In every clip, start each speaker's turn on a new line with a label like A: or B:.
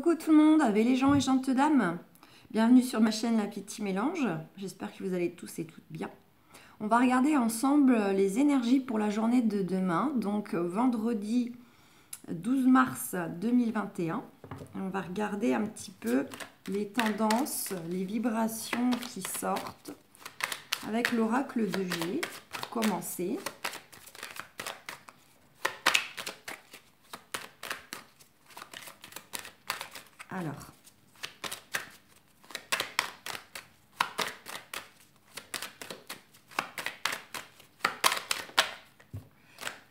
A: Coucou tout le monde, avec les gens et gentes dames. Bienvenue sur ma chaîne La Petit Mélange. J'espère que vous allez tous et toutes bien. On va regarder ensemble les énergies pour la journée de demain, donc vendredi 12 mars 2021. On va regarder un petit peu les tendances, les vibrations qui sortent avec l'oracle de G pour commencer. Alors,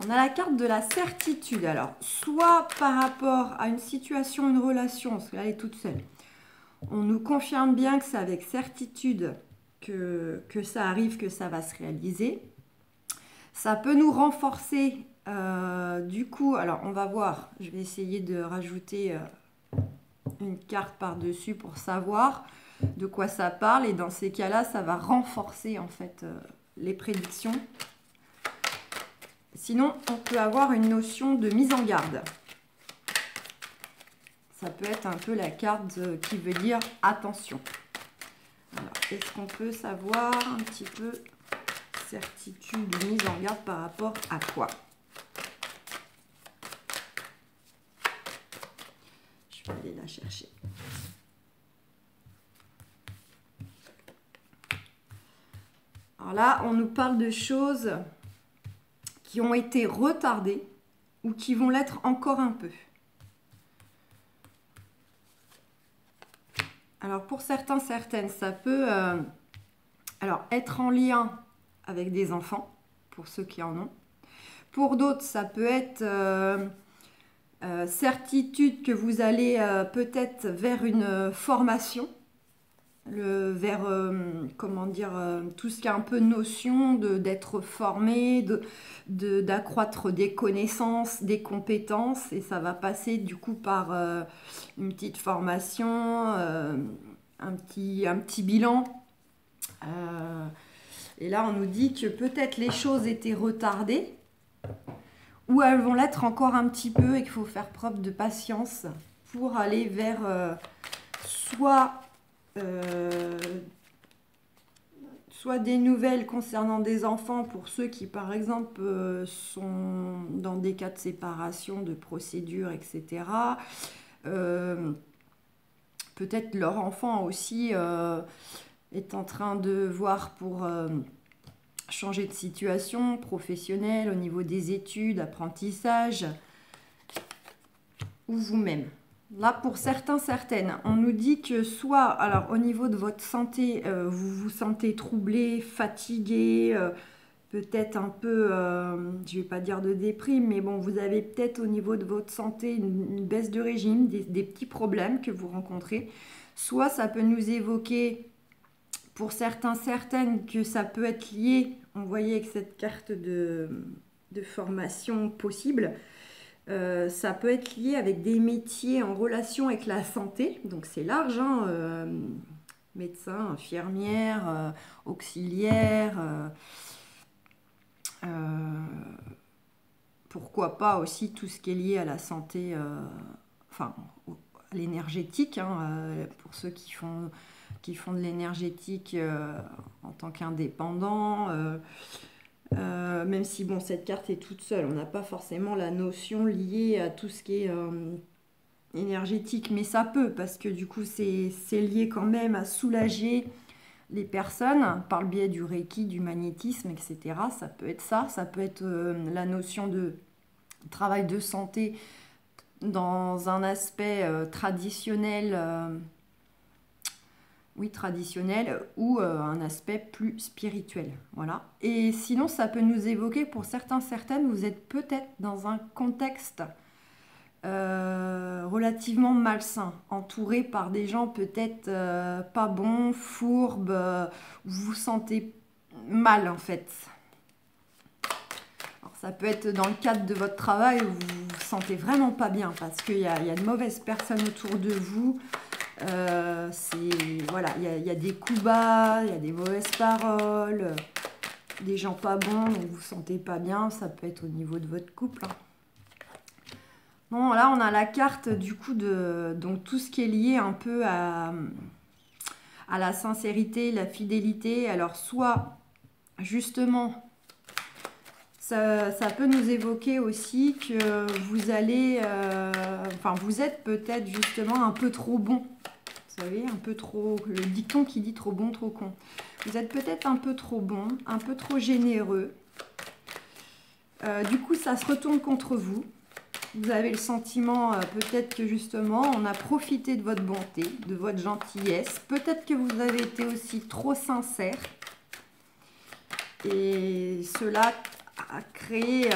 A: on a la carte de la certitude. Alors, soit par rapport à une situation, une relation, parce qu'elle est toute seule, on nous confirme bien que c'est avec certitude que ça arrive, que ça va se réaliser. Ça peut nous renforcer, du coup, alors on va voir, je vais essayer de rajouter une carte par-dessus pour savoir de quoi ça parle. Et dans ces cas-là, ça va renforcer en fait les prédictions. Sinon, on peut avoir une notion de mise en garde. Ça peut être un peu la carte qui veut dire attention. Est-ce qu'on peut savoir un petit peu certitude, mise en garde par rapport à quoi? Je vais aller la chercher. Alors là, on nous parle de choses qui ont été retardées ou qui vont l'être encore un peu. Alors pour certains, certaines, ça peut être en lien avec des enfants, pour ceux qui en ont. Pour d'autres, ça peut être certitude que vous allez peut-être vers une formation, vers comment dire, tout ce qui est un peu notion d'être formé, d'accroître des connaissances, des compétences, et ça va passer du coup par une petite formation, un petit bilan. Et là on nous dit que peut-être les choses étaient retardées ou elles vont l'être encore un petit peu et qu'il faut faire preuve de patience pour aller vers soit des nouvelles concernant des enfants pour ceux qui par exemple sont dans des cas de séparation, de procédures, etc. Peut-être leur enfant aussi est en train de voir pour changer de situation professionnelle au niveau des études, apprentissage, ou vous-même. Là, pour certains, certaines, on nous dit que soit, alors au niveau de votre santé, vous vous sentez troublé, fatigué, peut-être un peu, je ne vais pas dire de déprime, mais bon, vous avez peut-être au niveau de votre santé une baisse de régime, des petits problèmes que vous rencontrez. Soit ça peut nous évoquer, pour certains, certaines, que ça peut être lié, on voyait avec cette carte de formation possible, ça peut être lié avec des métiers en relation avec la santé, donc c'est large, hein, médecin, infirmière, auxiliaire, pourquoi pas aussi tout ce qui est lié à la santé, enfin à l'énergétique, hein, pour ceux qui font de l'énergétique en tant qu'indépendant. Même si bon, cette carte est toute seule, on n'a pas forcément la notion liée à tout ce qui est énergétique, mais ça peut, parce que du coup c'est lié quand même à soulager les personnes par le biais du Reiki, du magnétisme, etc. Ça peut être ça, ça peut être la notion de travail de santé dans un aspect traditionnel, oui, traditionnel, ou un aspect plus spirituel. Voilà. Et sinon, ça peut nous évoquer, pour certains, certaines, vous êtes peut-être dans un contexte relativement malsain, entouré par des gens peut-être pas bons, fourbes, vous vous sentez mal en fait. Alors, ça peut être dans le cadre de votre travail où vous vous sentez vraiment pas bien parce qu'il y a de mauvaises personnes autour de vous. Voilà, il y a des coups bas, il y a des mauvaises paroles, des gens pas bons, donc vous vous sentez pas bien. Ça peut être au niveau de votre couple, hein. Bon, là, on a la carte du coup de donc tout ce qui est lié un peu à la sincérité, la fidélité. Alors, soit justement, ça peut nous évoquer aussi que vous allez, enfin, vous êtes peut-être justement un peu trop bon. Vous savez, un peu trop, le dicton qui dit trop bon, trop con. Vous êtes peut-être un peu trop bon, un peu trop généreux. Du coup, ça se retourne contre vous. Vous avez le sentiment peut-être que justement, on a profité de votre bonté, de votre gentillesse. Peut-être que vous avez été aussi trop sincère. Et cela a créé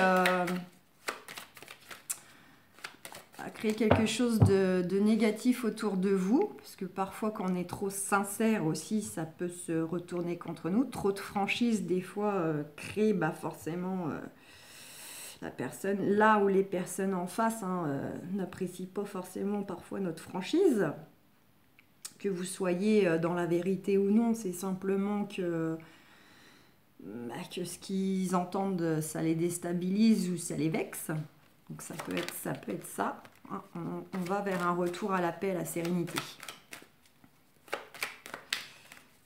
A: quelque chose de négatif autour de vous. Parce que parfois, quand on est trop sincère aussi, ça peut se retourner contre nous. Trop de franchise, des fois, crée forcément... la personne, là où les personnes en face n'apprécient pas forcément parfois notre franchise, que vous soyez dans la vérité ou non, c'est simplement que ce qu'ils entendent, ça les déstabilise ou ça les vexe. Donc ça peut être ça. On va vers un retour à la paix, à la sérénité.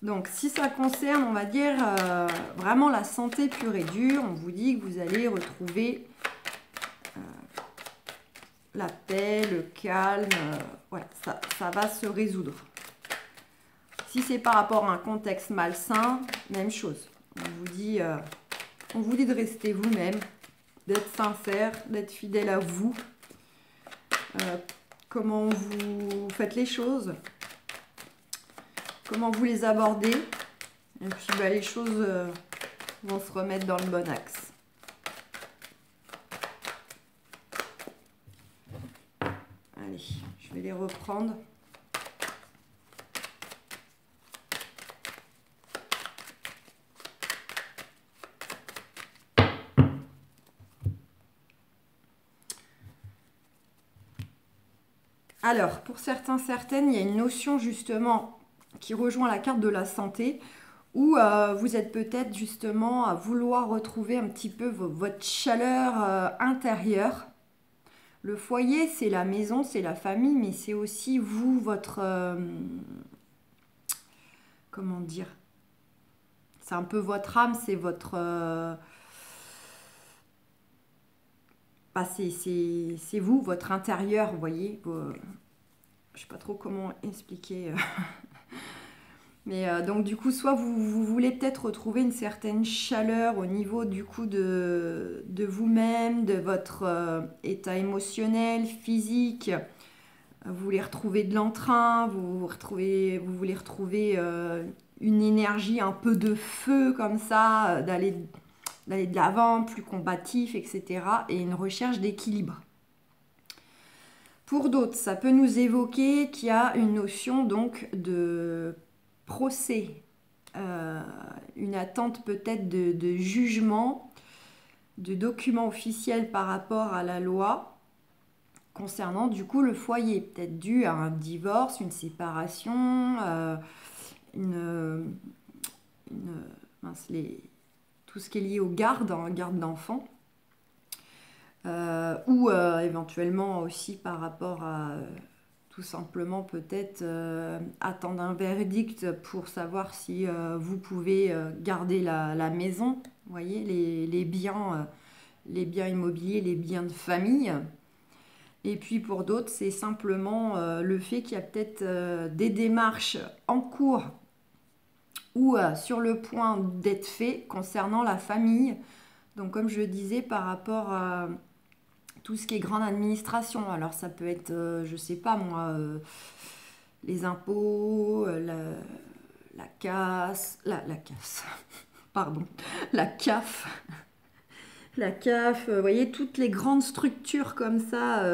A: Donc si ça concerne, on va dire, vraiment la santé pure et dure, on vous dit que vous allez retrouver la paix, le calme, ouais, ça va se résoudre. Si c'est par rapport à un contexte malsain, même chose. On vous dit de rester vous-même, d'être sincère, d'être fidèle à vous. Comment vous faites les choses, comment vous les abordez. Et puis les choses vont se remettre dans le bon axe. Allez, je vais les reprendre. Alors, pour certains, certaines, il y a une notion justement qui rejoint la carte de la santé, où vous êtes peut-être justement à vouloir retrouver un petit peu votre chaleur intérieure. Le foyer, c'est la maison, c'est la famille, mais c'est aussi vous, votre... comment dire? C'est un peu votre âme, c'est votre... c'est vous, votre intérieur, vous voyez. Je sais pas trop comment expliquer. Mais donc du coup, soit vous voulez peut-être retrouver une certaine chaleur au niveau du coup de vous-même, de votre état émotionnel, physique. Vous voulez retrouver de l'entrain, vous voulez retrouver une énergie un peu de feu comme ça, d'aller de l'avant, plus combatif, etc. Et une recherche d'équilibre. Pour d'autres, ça peut nous évoquer qu'il y a une notion donc de procès, une attente peut-être de jugement, de documents officiels par rapport à la loi concernant du coup le foyer, peut-être dû à un divorce, une séparation, tout ce qui est lié aux gardes d'enfants. Ou éventuellement aussi par rapport à tout simplement peut-être attendre un verdict pour savoir si vous pouvez garder la maison, vous voyez, les biens immobiliers, les biens de famille. Et puis pour d'autres, c'est simplement le fait qu'il y a peut-être des démarches en cours ou sur le point d'être fait concernant la famille. Donc comme je le disais, par rapport à tout ce qui est grande administration. Alors ça peut être, je sais pas moi, les impôts, la casse, pardon, la CAF, vous voyez, toutes les grandes structures comme ça,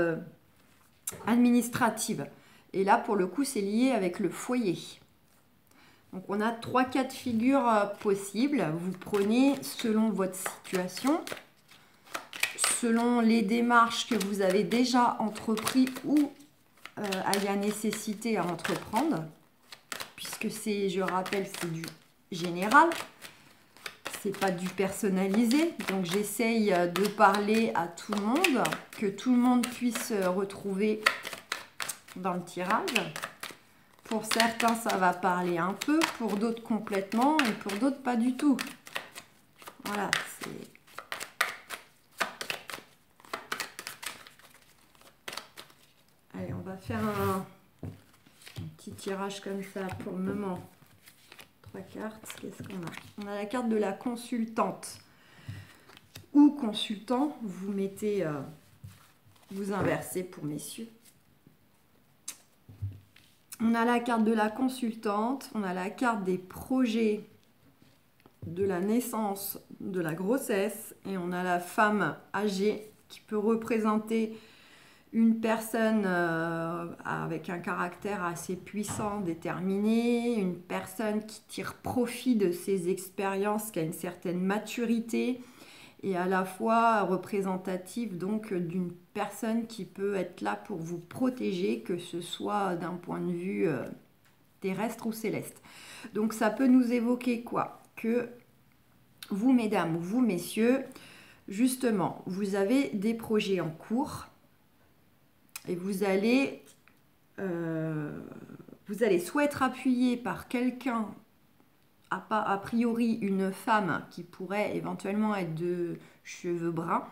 A: administratives. Et là, pour le coup, c'est lié avec le foyer. Donc on a 3 cas de figure possibles. Vous prenez selon votre situation, selon les démarches que vous avez déjà entreprises ou il y a nécessité à entreprendre, puisque c'est, je rappelle, c'est du général. c'est pas du personnalisé, donc j'essaye de parler à tout le monde, que tout le monde puisse retrouver dans le tirage. Pour certains, ça va parler un peu, pour d'autres complètement, et pour d'autres pas du tout. Voilà, c'est... Allez, on va faire un petit tirage comme ça pour le moment. 3 cartes, qu'est-ce qu'on a? On a la carte de la consultante ou consultant. Vous mettez, vous inversez pour messieurs. On a la carte de la consultante, on a la carte des projets de la naissance, de la grossesse, et on a la femme âgée qui peut représenter une personne avec un caractère assez puissant, déterminé, une personne qui tire profit de ses expériences, qui a une certaine maturité, et à la fois représentative donc d'une personne qui peut être là pour vous protéger, que ce soit d'un point de vue terrestre ou céleste. Donc ça peut nous évoquer quoi? Que vous mesdames ou vous messieurs, justement, vous avez des projets en cours et vous allez soit être appuyé par quelqu'un, a priori une femme qui pourrait éventuellement être de cheveux bruns,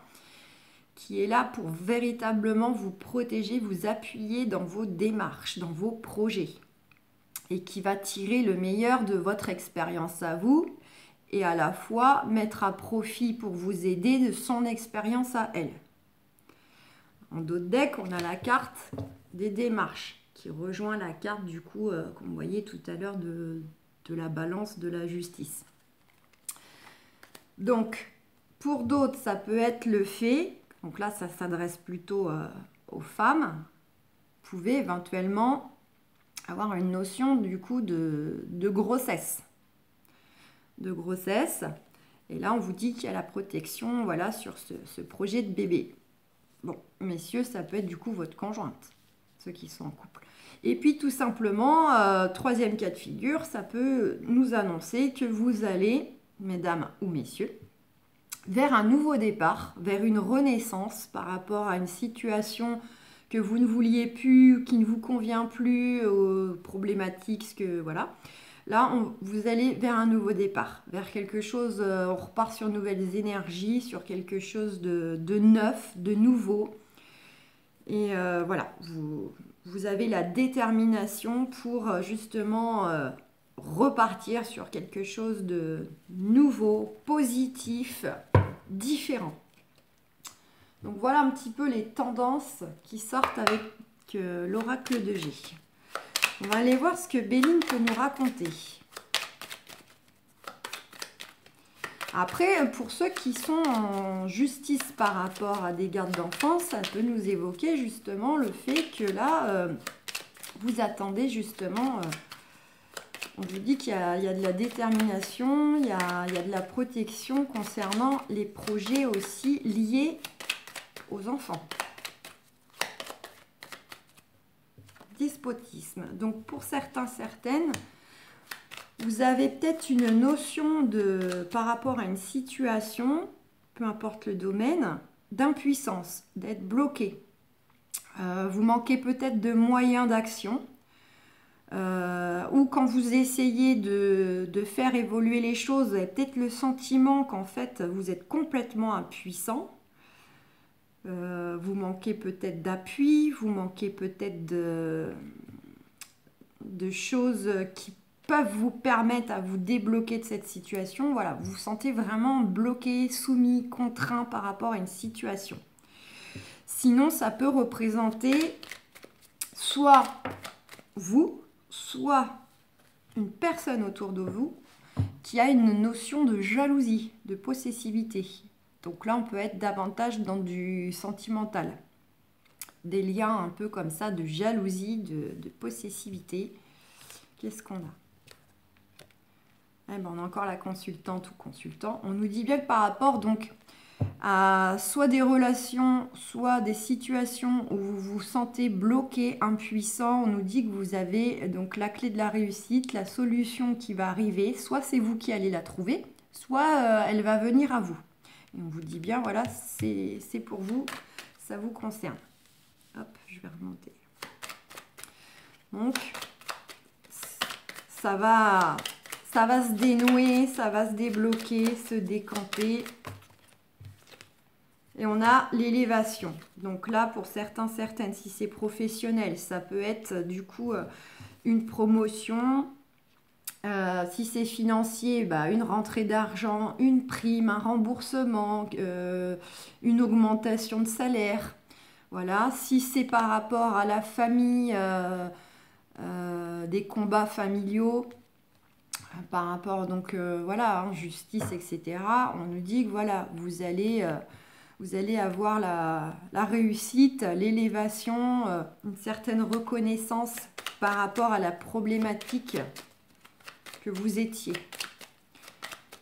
A: qui est là pour véritablement vous protéger, vous appuyer dans vos démarches, dans vos projets, et qui va tirer le meilleur de votre expérience à vous, et à la fois mettre à profit pour vous aider de son expérience à elle. En d'autres decks, on a la carte des démarches, qui rejoint la carte du coup, comme vous voyez tout à l'heure, de la balance de la justice. Donc, pour d'autres, ça peut être le fait, donc là, ça s'adresse plutôt aux femmes, vous pouvez éventuellement avoir une notion du coup de grossesse. De grossesse. Et là, on vous dit qu'il y a la protection, voilà, sur ce projet de bébé. Bon, messieurs, ça peut être du coup votre conjointe, ceux qui sont en couple. Et puis tout simplement, troisième cas de figure, ça peut nous annoncer que vous allez, mesdames ou messieurs, vers un nouveau départ, vers une renaissance par rapport à une situation que vous ne vouliez plus, qui ne vous convient plus, aux problématiques, ce que voilà. Là, vous allez vers un nouveau départ, vers quelque chose, on repart sur nouvelles énergies, sur quelque chose de neuf, de nouveau. Et voilà, vous avez la détermination pour justement repartir sur quelque chose de nouveau, positif, différent. Donc voilà un petit peu les tendances qui sortent avec l'oracle de G. On va aller voir ce que Béline peut nous raconter. Après, pour ceux qui sont en justice par rapport à des gardes d'enfants, ça peut nous évoquer justement le fait que là, vous attendez justement, on vous dit qu'il y a de la détermination, il y a de la protection concernant les projets aussi liés aux enfants. Despotisme. Donc pour certains, certaines, vous avez peut-être une notion par rapport à une situation, peu importe le domaine, d'impuissance, d'être bloqué. Vous manquez peut-être de moyens d'action, ou quand vous essayez de faire évoluer les choses, vous avez peut-être le sentiment qu'en fait vous êtes complètement impuissant. Vous manquez peut-être d'appui, vous manquez peut-être de choses qui peuvent vous permettre à vous débloquer de cette situation. Voilà, vous vous sentez vraiment bloqué, soumis, contraint par rapport à une situation. Sinon, ça peut représenter soit vous, soit une personne autour de vous qui a une notion de jalousie, de possessivité. Donc là, on peut être davantage dans du sentimental. Des liens un peu comme ça, de jalousie, de possessivité. Qu'est-ce qu'on a? Eh ben, on a encore la consultante ou consultant. On nous dit bien que par rapport donc à soit des relations, soit des situations où vous vous sentez bloqué, impuissant, on nous dit que vous avez donc la clé de la réussite, la solution qui va arriver. Soit c'est vous qui allez la trouver, soit elle va venir à vous. Et on vous dit bien, voilà, c'est pour vous, ça vous concerne. Hop, je vais remonter. Donc, ça va se dénouer, ça va se débloquer, se décanter. Et on a l'élévation. Donc là, pour certains, certaines, si c'est professionnel, ça peut être du coup une promotion. Si c'est financier, bah, une rentrée d'argent, une prime, un remboursement, une augmentation de salaire. Voilà. Si c'est par rapport à la famille, des combats familiaux, par rapport donc voilà, hein, justice, etc. On nous dit que voilà, vous allez avoir la réussite, l'élévation, une certaine reconnaissance par rapport à la problématique que vous étiez.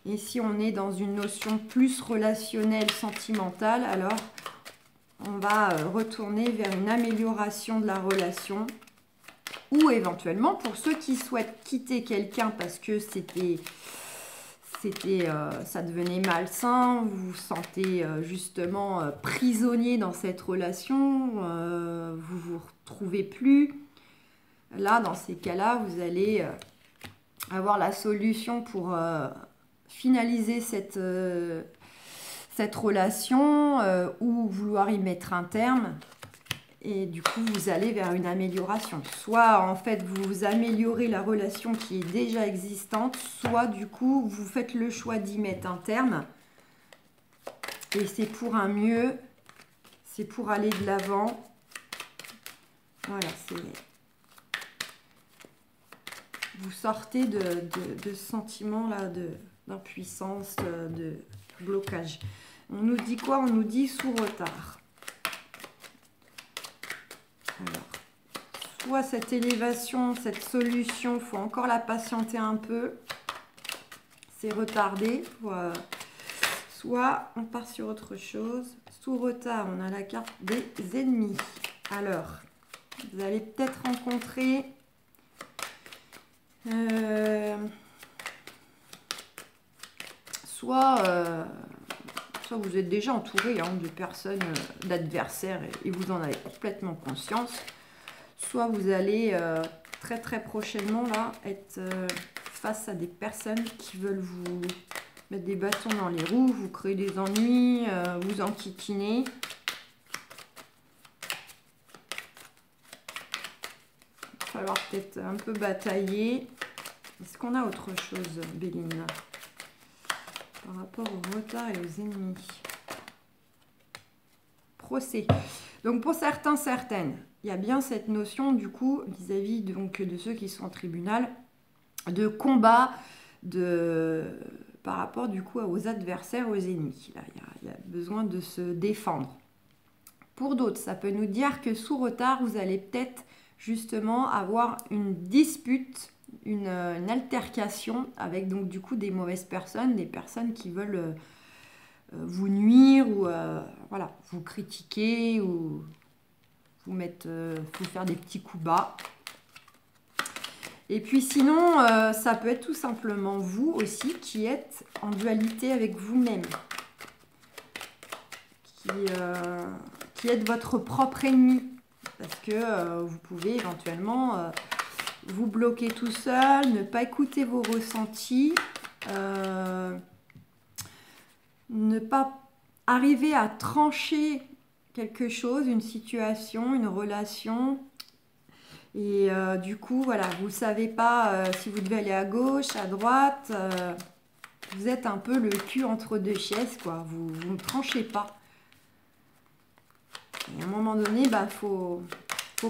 A: Et si on est dans une notion plus relationnelle, sentimentale, alors on va retourner vers une amélioration de la relation. Ou éventuellement, pour ceux qui souhaitent quitter quelqu'un parce que ça devenait malsain, vous vous sentez justement prisonnier dans cette relation, vous vous retrouvez plus. Là, dans ces cas-là, vous allez avoir la solution pour finaliser cette relation ou vouloir y mettre un terme. Et du coup, vous allez vers une amélioration. Soit, en fait, vous améliorez la relation qui est déjà existante, soit, du coup, vous faites le choix d'y mettre un terme. Et c'est pour un mieux, c'est pour aller de l'avant. Voilà, vous sortez de ce sentiment-là d'impuissance, de blocage. On nous dit quoi? On nous dit sous retard. Alors, soit cette élévation, cette solution, il faut encore la patienter un peu. C'est retardé. Soit on part sur autre chose. Sous retard, on a la carte des ennemis. Alors, vous allez peut-être rencontrer soit vous êtes déjà entouré de personnes, d'adversaires, et vous en avez complètement conscience. Soit vous allez très très prochainement là être face à des personnes qui veulent vous mettre des bâtons dans les roues, vous créer des ennuis, vous enquiquiner. Il va falloir peut-être un peu batailler. Est-ce qu'on a autre chose, Béline, par rapport au retard et aux ennemis? Procès. Donc pour certains, certaines, il y a bien cette notion du coup vis-à-vis donc de ceux qui sont en tribunal, de combat, par rapport du coup aux adversaires, aux ennemis. Là, il y a besoin de se défendre. Pour d'autres, ça peut nous dire que sous retard, vous allez peut-être justement avoir une dispute, une altercation avec donc du coup des mauvaises personnes, des personnes qui veulent vous nuire ou voilà, vous critiquer ou vous faire des petits coups bas. Et puis sinon, ça peut être tout simplement vous aussi qui êtes en dualité avec vous-même, qui êtes votre propre ennemi, parce que vous pouvez éventuellement vous bloquer tout seul, ne pas écouter vos ressentis, ne pas arriver à trancher quelque chose, une situation, une relation. Et du coup, voilà, vous ne savez pas si vous devez aller à gauche, à droite. Vous êtes un peu le cul entre deux chaises, quoi. Vous ne tranchez pas. Et à un moment donné, faut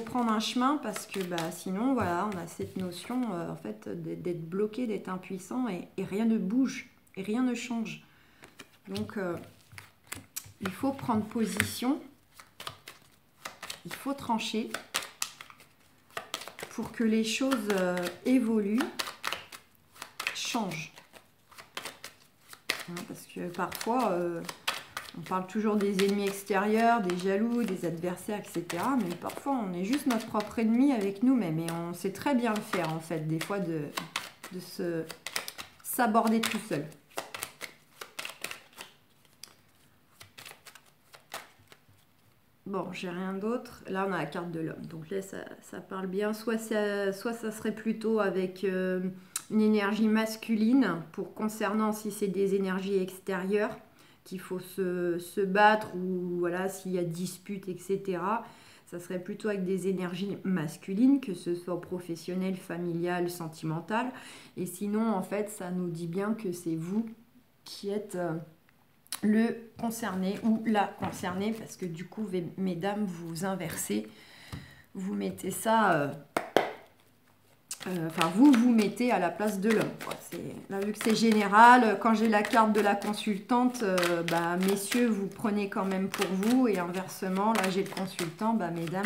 A: prendre un chemin parce que sinon, voilà, on a cette notion en fait d'être bloqué, d'être impuissant et rien ne bouge et rien ne change. Donc, il faut prendre position, il faut trancher pour que les choses évoluent, changent. Parce que parfois, on parle toujours des ennemis extérieurs, des jaloux, des adversaires, etc. Mais parfois, on est juste notre propre ennemi avec nous-mêmes. Et on sait très bien le faire, en fait, des fois, de s'aborder tout seul. Bon, j'ai rien d'autre. Là, on a la carte de l'homme. Donc là, ça parle bien. Soit ça serait plutôt avec une énergie masculine, pour concernant si c'est des énergies extérieures, qu'il faut se battre, ou voilà, s'il y a dispute, etc. Ça serait plutôt avec des énergies masculines, que ce soit professionnel, familial, sentimental. Et sinon, en fait, ça nous dit bien que c'est vous qui êtes... le concerné ou la concernée, parce que du coup, mesdames, vous inversez, vous mettez ça, enfin, vous mettez à la place de l'homme. Là, vu que c'est général, quand j'ai la carte de la consultante, bah, messieurs, vous prenez quand même pour vous, et inversement, là, j'ai le consultant, bah, mesdames,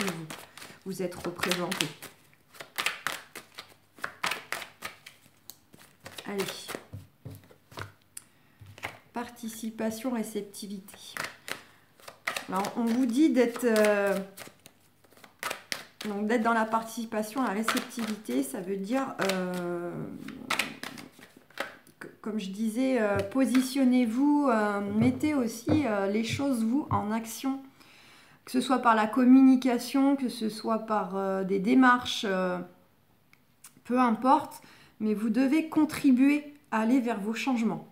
A: vous êtes représentés. Allez. Participation, réceptivité. Alors, on vous dit d'être dans la participation, la réceptivité, ça veut dire, comme je disais, positionnez-vous, mettez aussi les choses, vous, en action, que ce soit par la communication, que ce soit par des démarches, peu importe, mais vous devez contribuer à aller vers vos changements.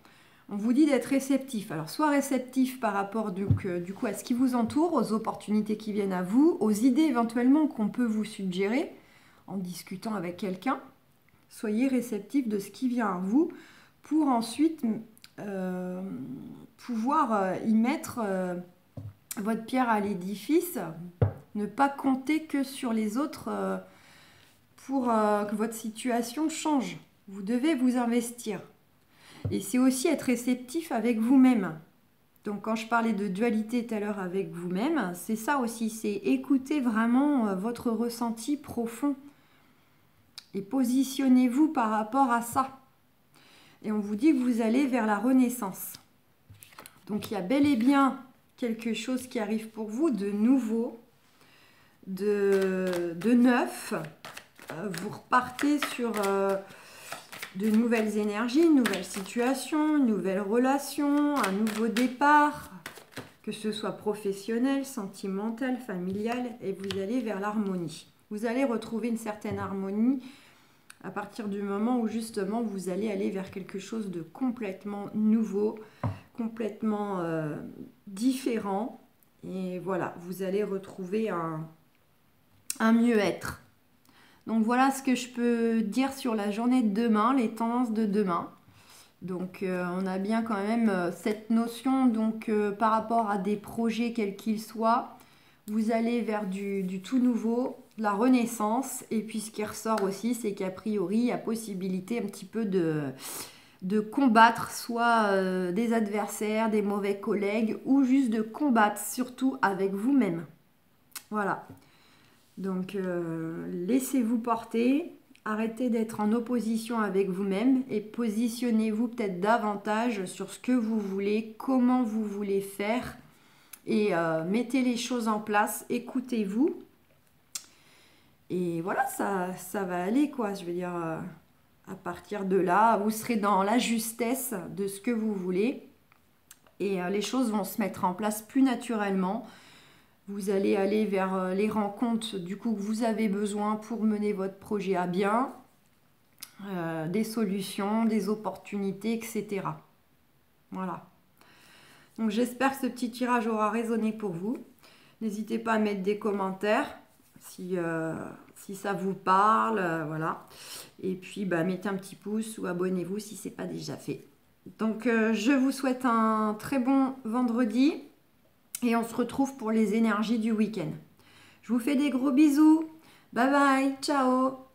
A: On vous dit d'être réceptif. Alors, soit réceptif par rapport du coup à ce qui vous entoure, aux opportunités qui viennent à vous, aux idées éventuellement qu'on peut vous suggérer en discutant avec quelqu'un. Soyez réceptif de ce qui vient à vous pour ensuite pouvoir y mettre votre pierre à l'édifice. Ne pas compter que sur les autres pour que votre situation change. Vous devez vous investir. Et c'est aussi être réceptif avec vous-même. Donc quand je parlais de dualité tout à l'heure avec vous-même, c'est ça aussi, c'est écouter vraiment votre ressenti profond. Et positionnez-vous par rapport à ça. Et on vous dit que vous allez vers la renaissance. Donc il y a bel et bien quelque chose qui arrive pour vous de nouveau, de neuf. Vous repartez sur... de nouvelles énergies, une nouvelle situation, une nouvelle relation, un nouveau départ, que ce soit professionnel, sentimental, familial, et vous allez vers l'harmonie. Vous allez retrouver une certaine harmonie à partir du moment où justement vous allez aller vers quelque chose de complètement nouveau, complètement différent, et voilà, vous allez retrouver un mieux-être. Donc voilà ce que je peux dire sur la journée de demain, les tendances de demain. Donc on a bien quand même cette notion, donc par rapport à des projets quels qu'ils soient, vous allez vers du tout nouveau, de la renaissance. Et puis ce qui ressort aussi, c'est qu'a priori, il y a possibilité un petit peu de combattre soit des adversaires, des mauvais collègues, ou juste de combattre surtout avec vous-même. Voilà. Donc, laissez-vous porter, arrêtez d'être en opposition avec vous-même et positionnez-vous peut-être davantage sur ce que vous voulez, comment vous voulez faire et mettez les choses en place, écoutez-vous. Et voilà, ça va aller quoi, je veux dire, à partir de là, vous serez dans la justesse de ce que vous voulez et les choses vont se mettre en place plus naturellement. Vous allez aller vers les rencontres du coup que vous avez besoin pour mener votre projet à bien, des solutions, des opportunités, etc. Voilà. Donc j'espère que ce petit tirage aura résonné pour vous. N'hésitez pas à mettre des commentaires si ça vous parle, voilà. Et puis mettez un petit pouce ou abonnez-vous si ce n'est pas déjà fait. Donc je vous souhaite un très bon vendredi. Et on se retrouve pour les énergies du week-end. Je vous fais des gros bisous. Bye bye, ciao.